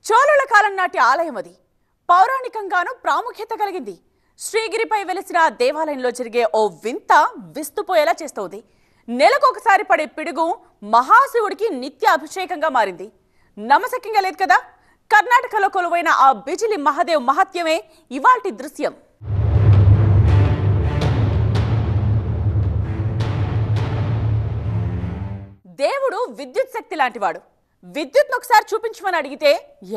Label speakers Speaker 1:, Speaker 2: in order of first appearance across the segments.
Speaker 1: చోళుల కాలం నాటి ఆలయం అది. పౌరాణికంగాను ప్రాముఖ్యత కలిగింది. శ్రీగిరిపై వెలిసిన దేవాలయంలో జరిగే ఓ వింత విస్తుపోయేలా చేస్తోంది. నెలకొకసారి పడే పిడుగు మహాశివుడికి నిత్య అభిషేకంగా మారింది. నమ్మశక్యంగా లేదు కదా? కర్ణాటకలో కొలువైన ఆ బిజిలి మహాదేవ్ మహత్యమే ఇవాల్టి దృశ్యం. దేవుడు విద్యుత్ శక్తి లాంటివాడు. విద్యుత్ను ఒకసారి చూపించమని అడిగితే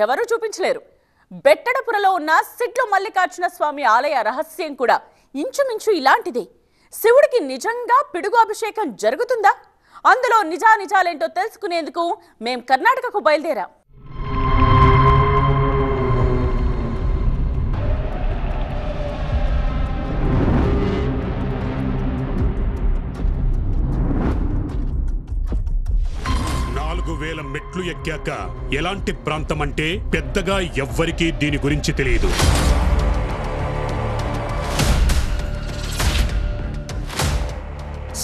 Speaker 1: ఎవరూ చూపించలేరు. బెట్టడపురలో ఉన్న సిడ్లు మల్లికార్జున స్వామి ఆలయ రహస్యం కూడా ఇంచుమించు ఇలాంటిదే. శివుడికి నిజంగా పిడుగు అభిషేకం జరుగుతుందా? అందులో నిజానిజాలేంటో తెలుసుకునేందుకు మేం కర్ణాటకకు బయలుదేరాం.
Speaker 2: మెట్లు ఎక్కాక ఎలాంటి ప్రాంతం అంటే పెద్దగా ఎవ్వరికీ దీని గురించి తెలియదు.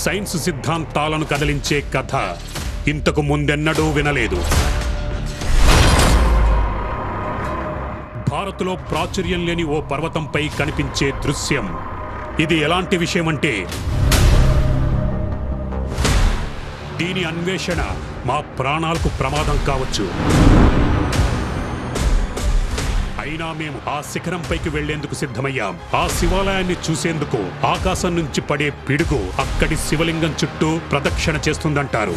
Speaker 2: సైన్స్ సిద్ధాంతాలను కదిలించే కథ ఇంతకు ముందెన్నడూ వినలేదు. భారత్లో ప్రాచుర్యం లేని ఓ పర్వతంపై కనిపించే దృశ్యం. ఇది ఎలాంటి విషయం అంటే దీని అన్వేషణ మా ప్రాణాలకు ప్రమాదం కావచ్చు. అయినా మేము ఆ శిఖరంపైకి వెళ్లేందుకు సిద్ధమయ్యాం. ఆ శివాలయాన్ని చూసేందుకు ఆకాశం నుంచి పడే పిడుగు అక్కడి శివలింగం చుట్టూ ప్రదక్షిణ చేస్తుందంటారు.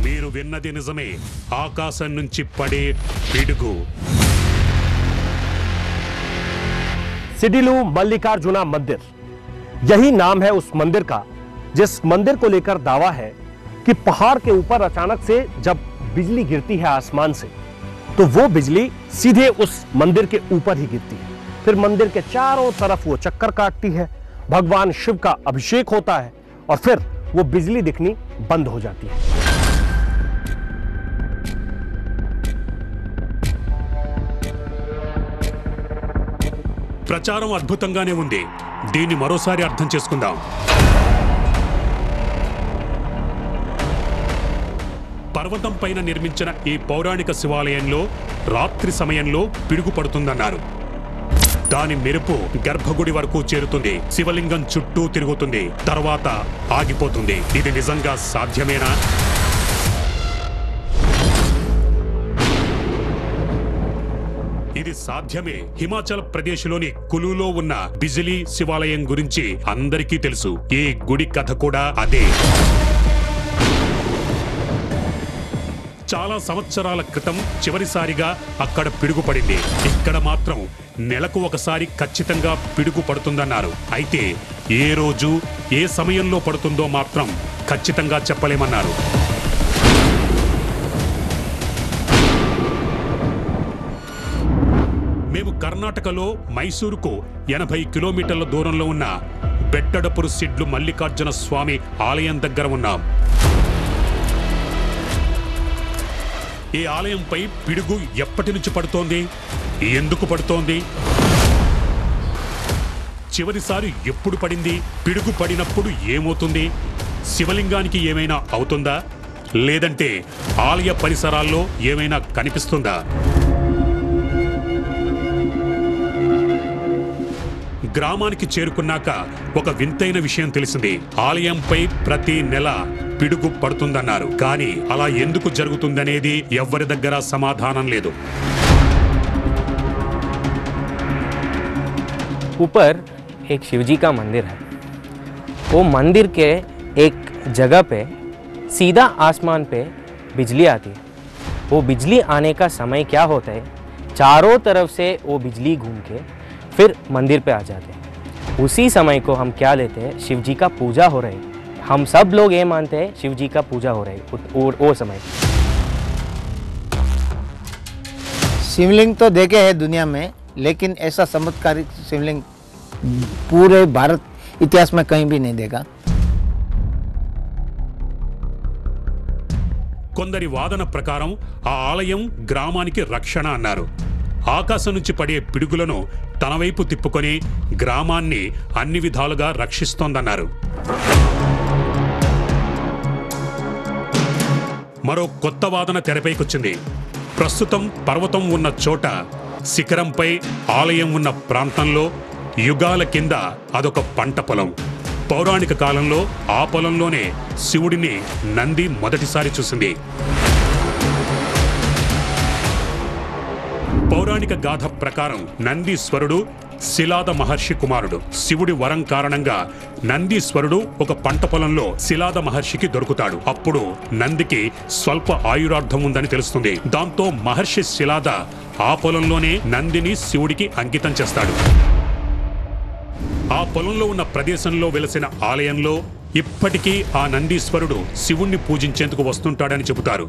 Speaker 2: మీరు విన్నది నిజమే. ఆకాశం నుంచి పడే పిడుగు.
Speaker 3: सिडिलू मल्लिकार्जुना मंदिर, यही नाम है उस मंदिर का जिस मंदिर को लेकर दावा है कि पहाड़ के ऊपर अचानक से जब बिजली गिरती है आसमान से तो वो बिजली सीधे उस मंदिर के ऊपर ही गिरती है। फिर मंदिर के चारों तरफ वो चक्कर काटती है, भगवान शिव का अभिषेक होता है और फिर वो बिजली दिखनी बंद हो जाती है।
Speaker 2: ప్రచారం అద్భుతంగానే ఉంది. దీన్ని మరోసారి అర్థం చేసుకుందాం. పర్వతం పైన నిర్మించిన ఈ పౌరాణిక శివాలయంలో రాత్రి సమయంలో పిడుగు పడుతుందన్నారు. దాని మెరుపు గర్భగుడి వరకు చేరుతుంది, శివలింగం చుట్టూ తిరుగుతుంది, తర్వాత ఆగిపోతుంది. ఇది నిజంగా సాధ్యమేనా? ఇది సాధ్యమే. హిమాచల్ ప్రదేశ్లోని కులులో ఉన్న బిజిలి శివాలయం గురించి అందరికీ తెలుసు. ఈ గుడి కథ కూడా అదే. చాలా సంవత్సరాల క్రితం చివరిసారిగా అక్కడ పిడుగు పడింది. ఇక్కడ మాత్రం నెలకు ఒకసారి ఖచ్చితంగా పిడుగు పడుతుందన్నారు. అయితే ఏ రోజు ఏ సమయంలో పడుతుందో మాత్రం ఖచ్చితంగా చెప్పలేమన్నారు. మేము కర్ణాటకలో మైసూరుకు 80 కిలోమీటర్ల దూరంలో ఉన్న బెట్టడపురు సిడ్లు మల్లికార్జున స్వామి ఆలయం దగ్గర ఉన్నాం. ఈ ఆలయంపై పిడుగు ఎప్పటి నుంచి పడుతోంది? ఎందుకు పడుతోంది? చివరిసారి ఎప్పుడు పడింది? పిడుగు పడినప్పుడు ఏమవుతుంది? శివలింగానికి ఏమైనా అవుతుందా? లేదంటే ఆలయ పరిసరాల్లో ఏమైనా కనిపిస్తుందా? గ్రామానికి చేరుకున్నాక ఒక వింతైన విషయం తెలిసింది. ఆలయంపై ప్రతి నెల పిడుగు పడుతుందన్నారు. కానీ అలా ఎందుకు జరుగుతుందనేది ఎవ్వరి దగ్గర సమాధానం లేదు.
Speaker 4: ऊपर एक शिवजी का मंदिर है. वो मंदिर के एक जगह पे सीधा आसमान पे बिजली आती है. वो बिजली आने का समय क्या होता है? चारों तरफ से वो बिजली घूम के फिर मंदिर पे आ जाते हैं. उसी समय को हम क्या लेते हैं? शिव जी का पूजा हो रही है. हम सब लोग ये मानते हैं शिव जी का पूजा हो रही है वो समय.
Speaker 5: शिवलिंग तो देखे हैं दुनिया में, लेकिन ऐसा चमत्कारिक शिवलिंग पूरे भारत इतिहास में कहीं भी नहीं देखा.
Speaker 2: కొందరి వాదన ప్రకారం ఆ ఆలయం గ్రామానికి రక్షణ అన్నారు. ఆకాశం నుంచి పడే పిడుగులను తన వైపు తిప్పుకొని గ్రామాన్ని అన్ని విధాలుగా రక్షిస్తోందన్నారు. మరో కొత్త వాదన తెరపైకొచ్చింది. ప్రస్తుతం పర్వతం ఉన్న చోట, శిఖరంపై ఆలయం ఉన్న ప్రాంతంలో యుగాల కింద అదొక పంట పొలం. పౌరాణిక కాలంలో ఆ పొలంలోనే శివుడిని నంది మొదటిసారి చూసింది. పౌరాణిక గాథ ప్రకారం నందీశ్వరుడు శిలాద మహర్షి కుమారుడు. శివుడి వరం కారణంగా నందీశ్వరుడు ఒక పంట పొలంలో శిలాద మహర్షికి దొరుకుతాడు. అప్పుడు నందికి స్వల్ప ఆయురార్థం ఉందని తెలుస్తుంది. దాంతో మహర్షి శిలాద ఆ పొలంలోనే నందిని శివుడికి అంకితం చేస్తాడు. ఆ పొలంలో ఉన్న ప్రదేశంలో వెలసిన ఆలయంలో ఇప్పటికీ ఆ నందీశ్వరుడు శివుణ్ణి పూజించేందుకు వస్తుంటాడని చెబుతారు.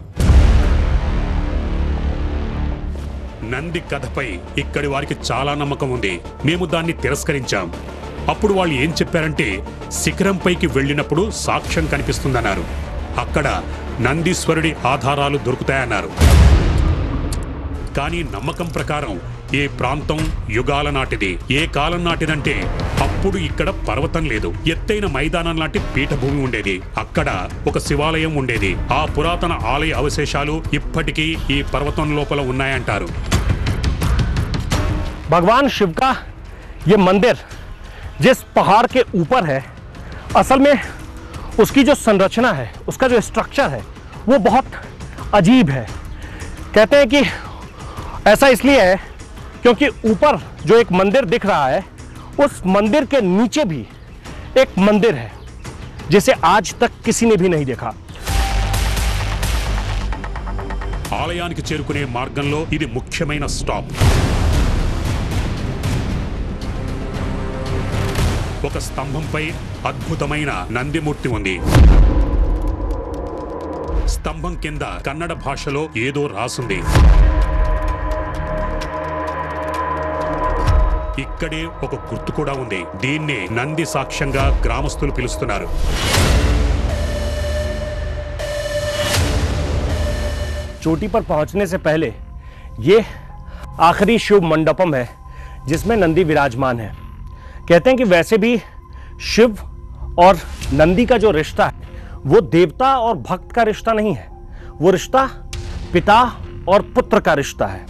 Speaker 2: నంది కథపై ఇక్కడి వారికి చాలా నమ్మకం ఉంది. మేము దాన్ని తిరస్కరించాం. అప్పుడు వాళ్ళు ఏం చెప్పారంటే, శిఖరంపైకి వెళ్ళినప్పుడు సాక్ష్యం కనిపిస్తుందన్నారు. అక్కడ నందీశ్వరుడి ఆధారాలు దొరుకుతాయన్నారు. కానీ నమ్మకం ప్రకారం ఈ ప్రాంతం యుగాల నాటిది. ఏ కాలం నాటిదంటే, అప్పుడు ఇక్కడ పర్వతం లేదు, ఎత్తైన మైదానం లాంటి పీఠభూమి ఉండేది. అక్కడ ఒక శివాలయం ఉండేది. ఆ పురాతన ఆలయ అవశేషాలు ఇప్పటికీ ఈ పర్వతం లోపల ఉన్నాయంటారు.
Speaker 3: भगवान शिव का ये मंदिर जिस पहाड़ के ऊपर है, असल में उसकी जो संरचना है, उसका जो स्ट्रक्चर है, वो बहुत अजीब है. कहते हैं कि ऐसा इसलिए है क्योंकि ऊपर जो एक मंदिर दिख रहा है, उस मंदिर के नीचे भी एक मंदिर है जिसे आज तक किसी ने भी नहीं देखा.
Speaker 2: ఆలయానికి చేరుకునే మార్గంలో ఇది ముఖ్యమైన స్టాప్. ఒక స్తంభంపై అద్భుతమైన నందిమూర్తి ఉంది. స్తంభం కింద కన్నడ భాషలో ఏదో రాసుంది. ఇక్కడే ఒక గుర్తు కూడా ఉంది. దీన్నే నంది సాక్ష్యంగా గ్రామస్తులు పిలుస్తున్నారు.
Speaker 3: चोटी पर पहुंचने से पहले ये आखिरी शिव मंडपम है जिसमें नंदी विराजमान है. कहते हैं कि वैसे भी शिव और नंदी का जो रिश्ता है वो देवता और भक्त का रिश्ता नहीं है, वो रिश्ता पिता और पुत्र का रिश्ता है.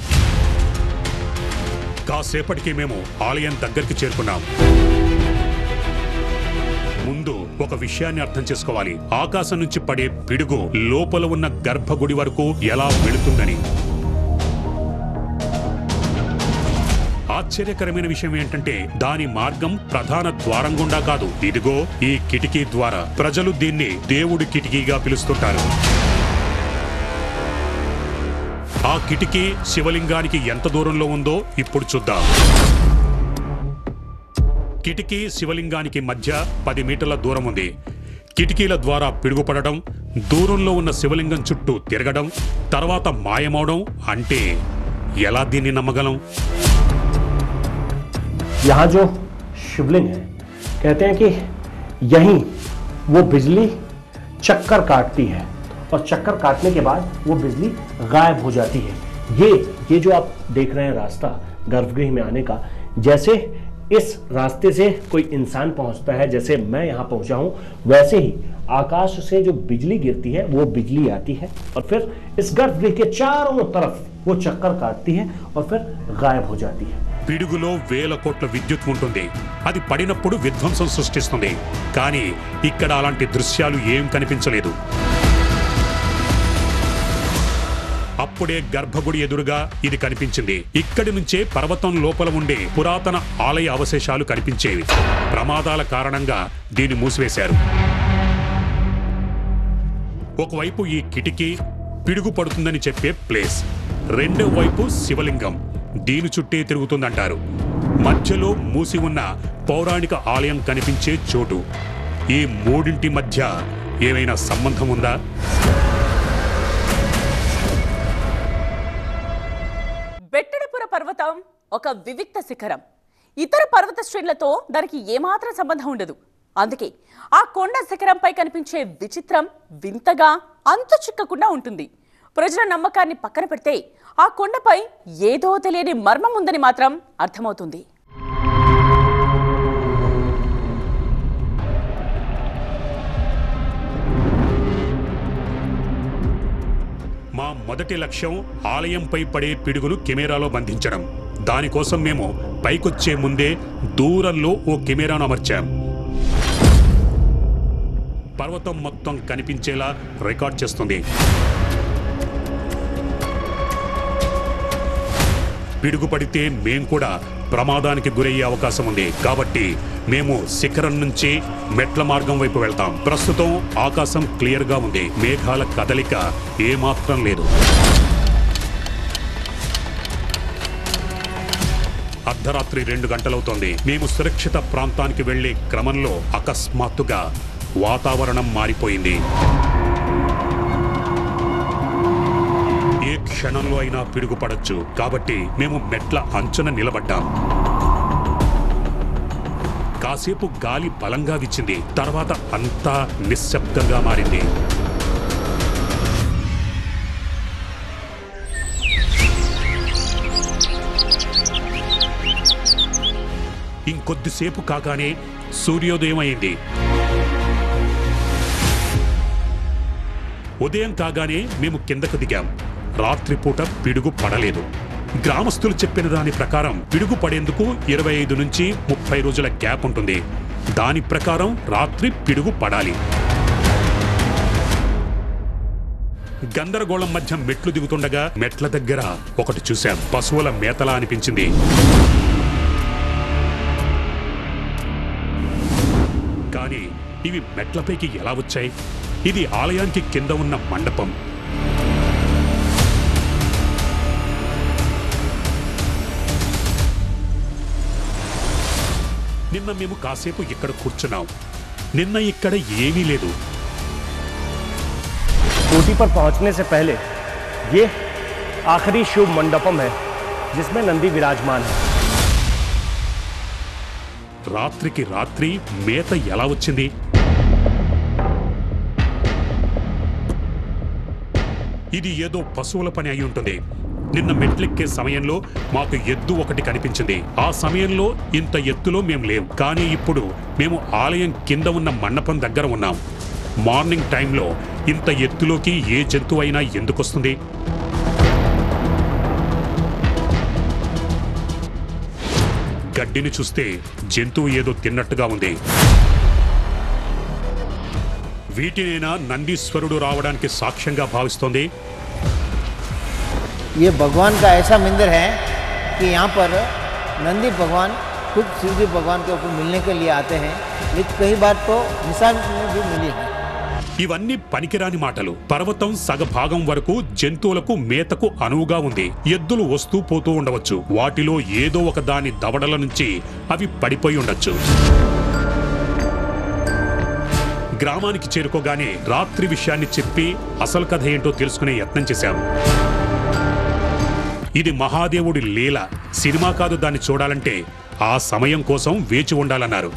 Speaker 2: కాసేపటికి మేము ఆలయం దగ్గరికి చేరుకున్నాం. ముందు ఒక విషయాన్ని అర్థం చేసుకోవాలి. ఆకాశం నుంచి పడే పిడుగు లోపల ఉన్న గర్భగుడి వరకు ఎలా వెళుతుందని. ఆశ్చర్యకరమైన విషయం ఏంటంటే, దాని మార్గం ప్రధాన ద్వారం గుండా కాదు. ఇదిగో ఈ కిటికీ ద్వారా. ప్రజలు దీన్ని దేవుడి కిటికీగా పిలుస్తుంటారు. ఆ కిటికీ శివలింగానికి ఎంత దూరంలో ఉందో ఇప్పుడు చూద్దాం. కిటికీ శివలింగానికి మధ్య 10 మీటర్ల దూరం ఉంది. కిటికీల ద్వారా పిడుగుపడడం, దూరంలో ఉన్న శివలింగం చుట్టూ తిరగడం, తర్వాత మాయమవడం అంటే ఎలా దీన్ని నమ్మగలం?
Speaker 3: यहाँ जो शिवलिंग है, कहते हैं कि यहीं वो बिजली चक्कर काटती है और चक्कर काटने के बाद वो बिजली गायब हो जाती है. ये जो आप देख रहे हैं रास्ता गर्भगृह में आने का, जैसे इस रास्ते से कोई इंसान पहुंचता है, जैसे मैं यहाँ पहुंचा हूं, वैसे ही आकाश से जो बिजली गिरती है वो बिजली आती है और फिर इस गर्भगृह के चारों तरफ वो चक्कर काटती है और फिर गायब हो जाती है.
Speaker 2: పిడుగులో వేల కోట్ల విద్యుత్ ఉంటుంది. అది పడినప్పుడు విధ్వంసం సృష్టిస్తుంది. కానీ ఇక్కడ అలాంటి దృశ్యాలు ఏం కనిపించలేదు. అప్పుడే గర్భగుడి ఎదురుగా ఇది కనిపించింది. ఇక్కడి నుంచే పర్వతం లోపల ఉండే పురాతన ఆలయ అవశేషాలు కనిపించేవి. ప్రమాదాల కారణంగా దీన్ని మూసివేశారు. ఒకవైపు ఈ కిటికీ పిడుగు పడుతుందని చెప్పే ప్లేస్, రెండో వైపు శివలింగం దీని చుట్టే తిరుగుతుందంటారు. మధ్యలో మూసి ఉన్న పౌరాణిక ఆలయం కనిపించే చోటు. ఈ మూడింటి మధ్య ఏమైనా సంబంధం ఉందా?
Speaker 1: బెట్టడపుర పర్వతం ఒక వివిక్త శిఖరం. ఇతర పర్వత శ్రేణులతో దానికి ఏమాత్రం సంబంధం ఉండదు. అందుకే ఆ కొండ శిఖరంపై కనిపించే విచిత్రం వింతగా అంతు చిక్కకుండా ఉంటుంది. ప్రజల నమ్మకాన్ని పక్కన పెడితే ఆ కొండపై ఏదో తెలియని మర్మం ఉందని మాత్రం అర్థమవుతుంది.
Speaker 2: మొదటి లక్ష్యం ఆలయంపై పడే పిడుగును కెమెరాలో బంధించడం. దానికోసం మేము పైకొచ్చే ముందే దూరంలో ఓ కెమెరాను అమర్చాం. పర్వతం మొత్తం కనిపించేలా రికార్డ్ చేస్తుంది. పిడుగు పడితే మేం కూడా ప్రమాదానికి గురయ్యే అవకాశం ఉంది. కాబట్టి మేము శిఖరం నుంచి మెట్ల మార్గం వైపు వెళ్తాం. ప్రస్తుతం ఆకాశం క్లియర్గా ఉంది. మేఘాల కదలిక ఏమాత్రం లేదు. అర్ధరాత్రి 2 గంటలవుతోంది. మేము సురక్షిత ప్రాంతానికి వెళ్లే క్రమంలో అకస్మాత్తుగా వాతావరణం మారిపోయింది. ఏ క్షణంలో అయినా పిడుగు పడొచ్చు. కాబట్టి మేము మెట్ల అంచున నిలబడ్డాం. కాసేపు గాలి బలంగా వీచింది. తర్వాత అంతా నిశ్శబ్దంగా మారింది. ఇంకొద్దిసేపు కాగానే సూర్యోదయం అయింది. ఉదయం కాగానే మేము కిందకు దిగాం. రాత్రిపూట పిడుగు పడలేదు. గ్రామస్తులు చెప్పిన దాని ప్రకారం పిడుగు పడేందుకు 25 నుంచి 30 రోజుల గ్యాప్ ఉంటుంది. దాని ప్రకారం రాత్రి పిడుగు పడాలి. గందరగోళం మధ్య మెట్లు దిగుతుండగా మెట్ల దగ్గర ఒకటి చూశాం. పశువుల మేతలా అనిపించింది. కానీ ఇవి మెట్లపైకి ఎలా వచ్చాయి? ఇది ఆలయానికి కింద ఉన్న మండపం. నిన్న మేము కాసేపు ఇక్కడ కూర్చున్నాం. నిన్న ఇక్కడ ఏమీ లేదు.
Speaker 3: चोटी पर पहुंचने से पहले ये आखिरी शुभ मंडपम है जिसमें नंदी विराजमान है.
Speaker 2: రాత్రికి రాత్రి మేత ఎలా వచ్చింది? ఇది ఏదో పశువుల పని అయి ఉంటుంది. నిన్న మెట్లెక్కే సమయంలో మాకు ఎద్దు ఒకటి కనిపించింది. ఆ సమయంలో ఇంత ఎత్తులో మేము లేం. కానీ ఇప్పుడు మేము ఆలయం కింద ఉన్న మండపం దగ్గర ఉన్నాం. మార్నింగ్ టైంలో ఇంత ఎత్తులోకి ఏ జంతువు అయినా ఎందుకొస్తుంది? గడ్డిని చూస్తే జంతువు ఏదో తిన్నట్టుగా ఉంది. వీటినైనా నందీశ్వరుడు రావడానికి సాక్ష్యంగా భావిస్తోంది.
Speaker 5: ये भगवान का ऐसा मंदिर है कि यहाँ पर नंदी भगवान खुद शिव जी भगवान के ऊपर मिलने के लिए आते हैं. लेकिन कई बार तो निशान में भी मिली है.
Speaker 2: ఇవన్నీ పనికిరాని మాటలు. పర్వతం సగభాగం వరకు జంతువులకు మేతకు అనువుగా ఉంది. ఎద్దులు వస్తూ పోతూ ఉండవచ్చు. వాటిలో ఏదో ఒక దాని దవడల నుంచి అవి పడిపోయి ఉండొచ్చు. గ్రామానికి చేరుకోగానే రాత్రి విషయాన్ని చెప్పి అసలు కథ ఏంటో తెలుసుకునే యత్నం చేశాం. ఇది మహాదేవుడి లీల. సినిమా కాదు. దాన్ని చూడాలంటే ఆ సమయం కోసం వేచి ఉండాలన్నారు.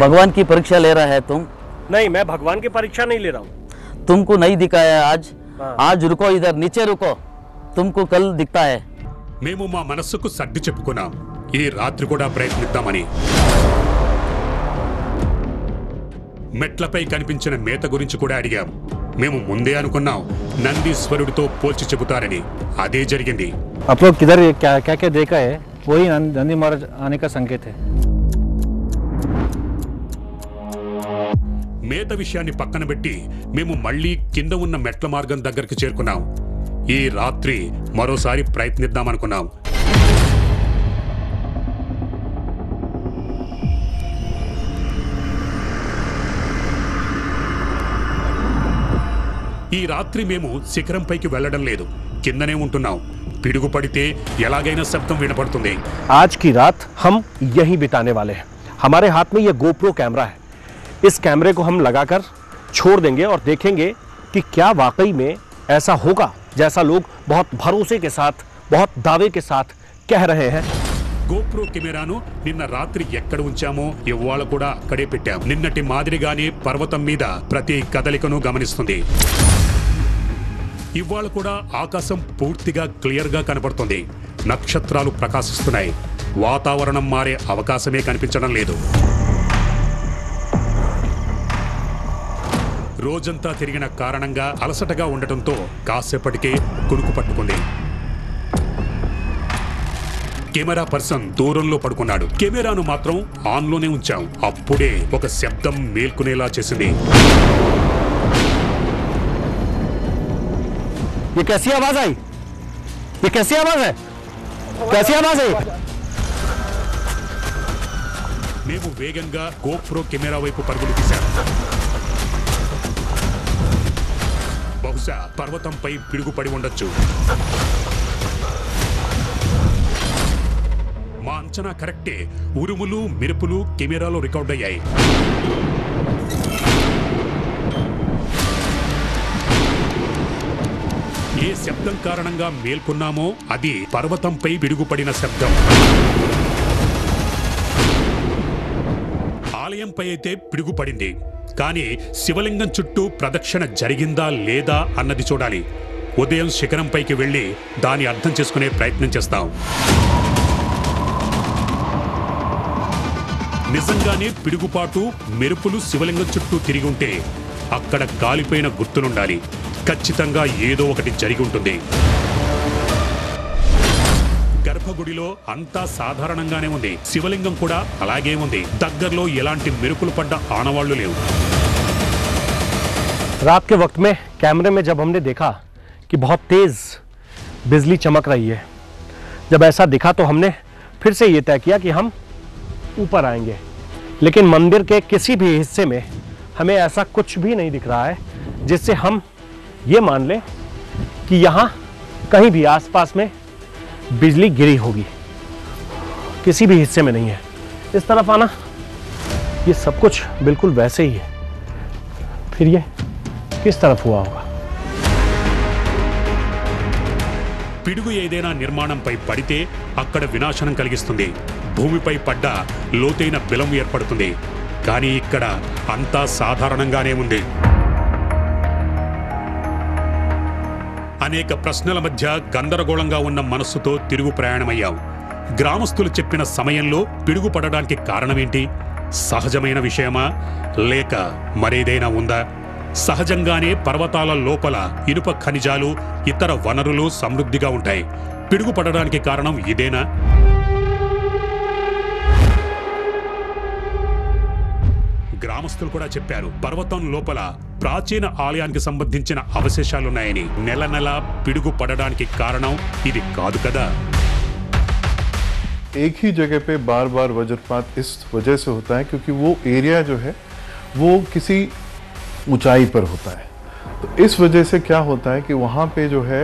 Speaker 6: भगवान की परीक्षा ले रहा है तुम?
Speaker 3: नहीं, मैं भगवान की परीक्षा नहीं ले रहा हूँ.
Speaker 6: तुमको नहीं दिखाया आज. आज रुको, इधर नीचे रुको, तुमको कल दिखता है.
Speaker 2: మేము మా మనస్సుకు సర్ది చెప్పుకున్నాం. ఈ రాత్రి కూడా ప్రయత్నిద్దామని. మెట్లపై కనిపించిన మేత గురించి కూడా అడిగాం. మేము ముందే అనుకున్నాం నందీశ్వరుడితో పోల్చి చెబుతారని. అదే జరిగింది.
Speaker 7: आप लोग किधर क्या क्या क्या देखा है? वही नंदी महाराज आने का संकेत है.
Speaker 2: మేత విషయాన్ని పక్కన పెట్టి మేము మళ్ళీ కింద ఉన్న మెట్ల మార్గం దగ్గరికి చేరుకున్నాం. ఈ రాత్రి మరోసారి ప్రయత్నిద్దామనుకున్నాం. ఈ రాత్రి మేము శిఖరంపైకి వెళ్లడం లేదు. కిందనే ఉంటున్నాం. పిడుగు పడితే ఎలాగైనా శబ్దం వినపడుతుంది.
Speaker 3: आज की रात हम यहीं बिताने वाले हैं. हमारे हाथ में ये GoPro कैमरा है. इस कैमरे को हम लगाकर छोड़ देंगे और देखेंगे कि क्या वाकई में ऐसा होगा जैसा लोग बहुत भरोसे के साथ, बहुत दावे के साथ कह रहे हैं.
Speaker 2: గోప్రో కెమెరాను నిన్న రాత్రి ఎక్కడ ఉంచామో ఇవాళ కూడా అక్కడే పెట్టాం. నిన్నటి మాదిరిగానే పర్వతం మీద ప్రతి కదలికను గమనిస్తుంది. ఇవాళ కూడా ఆకాశం పూర్తిగా క్లియర్గా కనపడుతుంది. నక్షత్రాలు ప్రకాశిస్తున్నాయి. వాతావరణం మారే అవకాశమే కనిపించడం లేదు. రోజంతా తిరిగిన కారణంగా అలసటగా ఉండటంతో కాసేపటికే కునుకు పట్టుకుంది. కెమెరా పర్సన్ దూరంలో పడుకున్నాడు. కెమెరాను మాత్రం ఆన్లోనే ఉంచాం. అప్పుడే ఒక శబ్దం మేల్కొనేలా చేసింది.
Speaker 3: ये कैसी आवाज आई? ये कैसी आवाज है? कैसी आवाज है?
Speaker 2: మేము వేగంగా గోప్రో కెమెరా వైపు పరుగులు తీశాం. బహుశా పర్వతంపై పిడుగుపడి ఉండొచ్చు. మా అంచనా కరెక్టే. ఉరుములు మెరుపులు కెమెరాలో రికార్డ్ అయ్యాయి. ఏ శబ్దం కారణంగా మేల్కొన్నామో అది పర్వతంపై పిడుగుపడిన శబ్దం. ఆలయంపై అయితే పిడుగుపడింది, కానీ శివలింగం చుట్టూ ప్రదక్షిణ జరిగిందా లేదా అన్నది చూడాలి. ఉదయం శిఖరంపైకి వెళ్ళి దాని అర్థం చేసుకునే ప్రయత్నం చేస్తాం. నిజంగానే పిడుగుపాటు మెరుపులు శివలింగం చుట్టూ తిరిగి ఉంటే అక్కడ కాలిపోయిన గుర్తులుండాలి. ఖచ్చితంగా ఏదో ఒకటి జరిగి ఉంటుంది. గర్భగుడిలో అంతా సాధారణంగానే ఉంది. శివలింగం కూడా అలాగే ఉంది. దగ్గరలో ఎలాంటి మెరుపులు పడ్డ ఆనవాళ్లు లేవు.
Speaker 3: रात के वक्त में कैमरे में जब हमने देखा कि बहुत तेज बिजली चमक रही है, जब ऐसा दिखा तो हमने फिर से ये तय किया कि हम ऊपर आएंगे, लेकिन मंदिर के किसी भी हिस्से में हमें ऐसा कुछ भी नहीं दिख रहा है जिससे हम ये मान लें कि यहाँ कहीं भी आसपास में बिजली गिरी होगी. किसी भी हिस्से में नहीं है. इस तरफ आना, ये सब कुछ बिल्कुल वैसे ही है. फिर ये किस तरफ हुआ होगा?
Speaker 2: పిడుగు ఏదైనా నిర్మాణంపై పడితే అక్కడ వినాశనం కలిగిస్తుంది. భూమిపై పడ్డ లోతైన బిలం ఏర్పడుతుంది. కానీ ఇక్కడ అంతా సాధారణంగానే ఉంది. అనేక ప్రశ్నల మధ్య గందరగోళంగా ఉన్న మనస్సుతో తిరుగు ప్రయాణమయ్యాం. గ్రామస్తులు చెప్పిన సమయంలో పిడుగు పడడానికి కారణమేంటి? సహజమైన విషయమా లేక మరేదైనా ఉందా? సహజంగానే పర్వతాల లోపల ఇనుప ఖనిజాలు, ఇతర వనరులు సమృద్ధిగా ఉంటాయి. పిడుగు పడడానికి కారణం ఇదేనా? గ్రామస్తులు కూడా చెప్పారు, పర్వతం లోపల ప్రాచీన ఆలయానికి సంబంధించిన అవశేషాలున్నాయని. నెల నెల పిడుగు పడడానికి కారణం ఇది కాదు కదా.
Speaker 8: एक ही जगह पे बार बार वज्रपात इस वजह से होता है क्योंकि वो एरिया जो है वो किसी ऊंचाई पर होता है. तो इस वजह से क्या होता है कि वहाँ पे जो है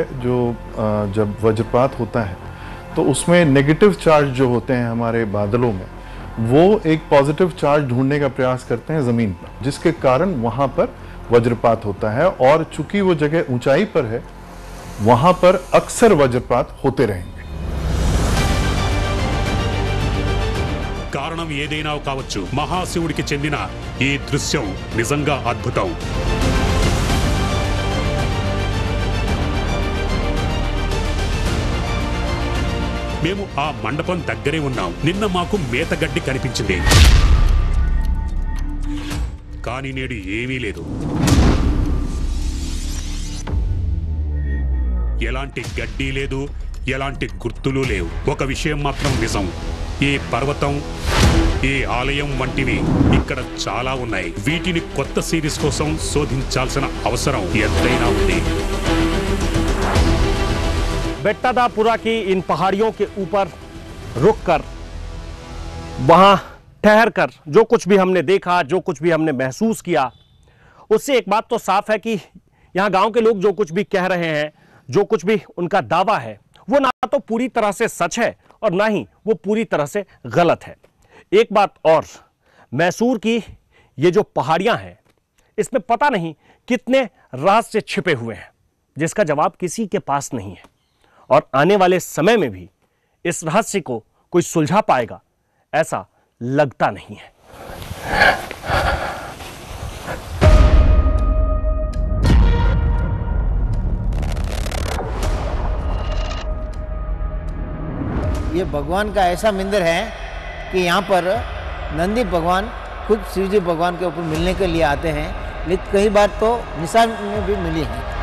Speaker 8: जब वज्रपात होता है तो उसमें नेगेटिव चार्ज जो होते हैं हमारे बादलों में, वो एक पॉजिटिव चार्ज ढूंढने का प्रयास करते हैं ज़मीन पर, जिसके कारण वहाँ पर वज्रपात होता है. और चूंकि वो जगह ऊंचाई पर है, वहाँ पर अक्सर वज्रपात होते रहेंगे.
Speaker 2: కారణం ఏదైనా కావచ్చు. మహాశివుడికి చెందిన ఈ దృశ్యం నిజంగా అద్భుతం. మేము ఆ మండపం దగ్గరే ఉన్నాం. నిన్న మాకు మేతగడ్డి కనిపించింది, కానీ నేడు ఏమీ లేదు. ఎలాంటి గడ్డి లేదు, ఎలాంటి గుర్తులు లేవు. ఒక విషయం మాత్రం నిజం, ఈ పర్వతం, ఈ ఆలయం వంటివి ఇక్కడ చాలా ఉన్నాయి. వీటిని కొత్త సిరీస్ కోసం శోధించాల్సిన అవసరం ఎంతైనా ఉంది.
Speaker 3: बेट्टादापुरा की इन पहाड़ियों के ऊपर रुककर, वहां ठहरकर जो कुछ भी हमने देखा, जो कुछ भी हमने महसूस किया, उससे एक बात तो साफ है कि यहाँ गांव के लोग जो कुछ भी कह रहे हैं, जो कुछ भी उनका दावा है, वो ना तो पूरी तरह से सच है और ना ही वो पूरी तरह से गलत है. एक बात और, मैसूर की ये जो पहाड़ियां हैं, इसमें पता नहीं कितने रहस्य छिपे हुए हैं, जिसका जवाब किसी के पास नहीं है. और आने वाले समय में भी इस रहस्य को कोई सुलझा पाएगा ऐसा लगता नहीं है.
Speaker 5: ये भगवान का ऐसा मंदिर है कि यहाँ पर नंदी भगवान खुद शिव जी भगवान के ऊपर मिलने के लिए आते हैं. लेकिन कई बार तो निशान में भी मिली हैं।